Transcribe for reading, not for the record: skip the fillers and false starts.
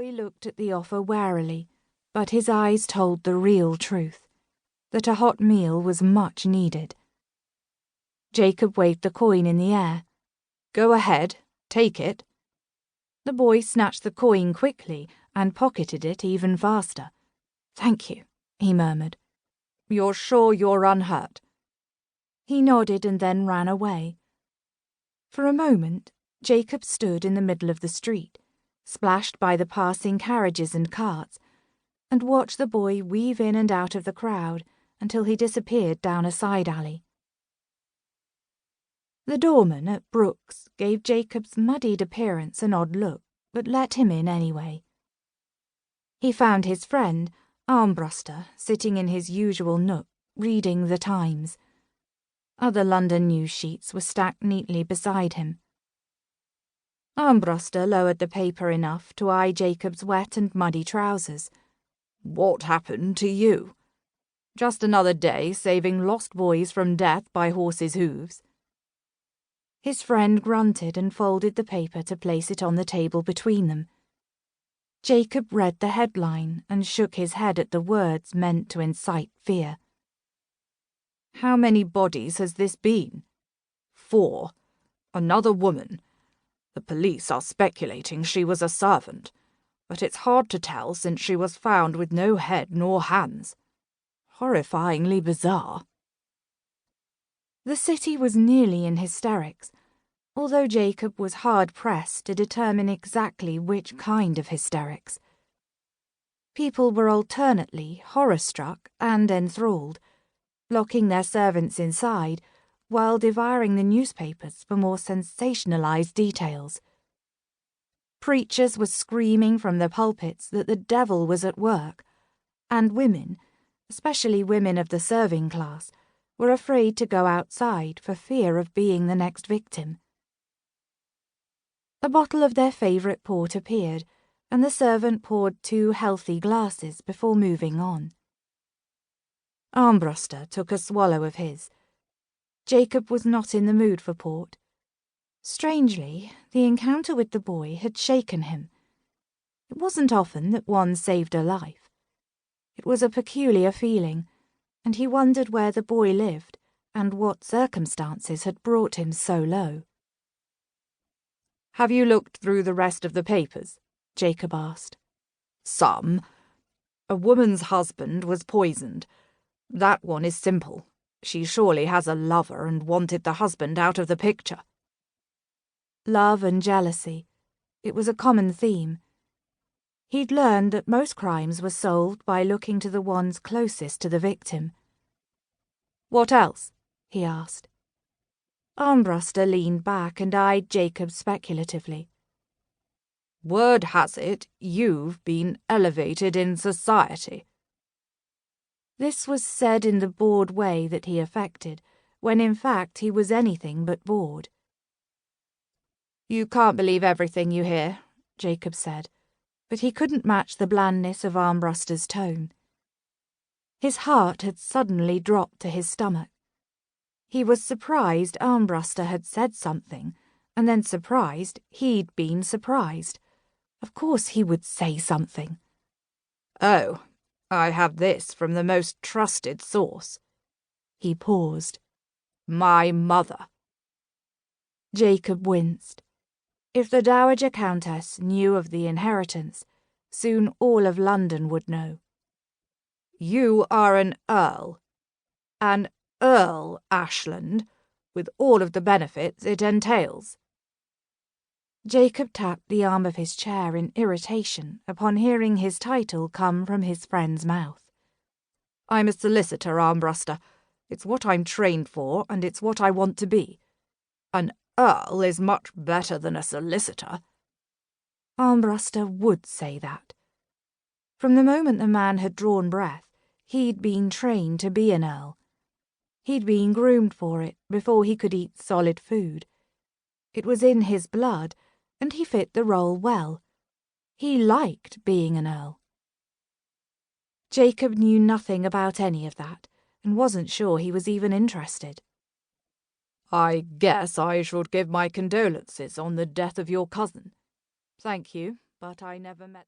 boy looked at the offer warily, but his eyes told the real truth, that a hot meal was much needed. Jacob waved the coin in the air. "Go ahead, take it." The boy snatched the coin quickly and pocketed it even faster. "Thank you," he murmured. "You're sure you're unhurt?" He nodded and then ran away. For a moment, Jacob stood in the middle of the street, splashed by the passing carriages and carts, and watched the boy weave in and out of the crowd until he disappeared down a side alley. The doorman at Brooks gave Jacob's muddied appearance an odd look, but let him in anyway. He found his friend, Armbruster, sitting in his usual nook, reading the Times. Other London news sheets were stacked neatly beside him. Armbruster lowered the paper enough to eye Jacob's wet and muddy trousers. "What happened to you? Just another day saving lost boys from death by horses' hooves." His friend grunted and folded the paper to place it on the table between them. Jacob read the headline and shook his head at the words meant to incite fear. "How many bodies has this been?" "4. Another woman. The police are speculating she was a servant, but it's hard to tell since she was found with no head nor hands. Horrifyingly bizarre." The city was nearly in hysterics, although Jacob was hard-pressed to determine exactly which kind of hysterics. People were alternately horror-struck and enthralled, locking their servants inside while devouring the newspapers for more sensationalized details. Preachers were screaming from the pulpits that the devil was at work, and women, especially women of the serving class, were afraid to go outside for fear of being the next victim. A bottle of their favourite port appeared, and the servant poured 2 healthy glasses before moving on. Armbruster took a swallow of his. Jacob was not in the mood for port. Strangely, the encounter with the boy had shaken him. It wasn't often that one saved a life. It was a peculiar feeling, and he wondered where the boy lived and what circumstances had brought him so low. "Have you looked through the rest of the papers?" Jacob asked. "Some. A woman's husband was poisoned. That one is simple. She surely has a lover and wanted the husband out of the picture." Love and jealousy. It was a common theme. He'd learned that most crimes were solved by looking to the ones closest to the victim. "What else?" he asked. Armbruster leaned back and eyed Jacob speculatively. "Word has it you've been elevated in society." This was said in the bored way that he affected, when in fact he was anything but bored. "You can't believe everything you hear," Jacob said, but he couldn't match the blandness of Armbruster's tone. His heart had suddenly dropped to his stomach. He was surprised Armbruster had said something, and then surprised he'd been surprised. Of course he would say something. "Oh, I have this from the most trusted source." He paused. "My mother." Jacob winced. If the Dowager Countess knew of the inheritance, soon all of London would know. "You are an Earl. An Earl Ashland, with all of the benefits it entails." Jacob tapped the arm of his chair in irritation upon hearing his title come from his friend's mouth. "I'm a solicitor, Armbruster. It's what I'm trained for, and it's what I want to be. An Earl is much better than a solicitor." Armbruster would say that. From the moment the man had drawn breath, he'd been trained to be an Earl. He'd been groomed for it before he could eat solid food. It was in his blood, and he fit the role well. He liked being an Earl. Jacob knew nothing about any of that, and wasn't sure he was even interested. "I guess I should give my condolences on the death of your cousin." "Thank you, but I never met..."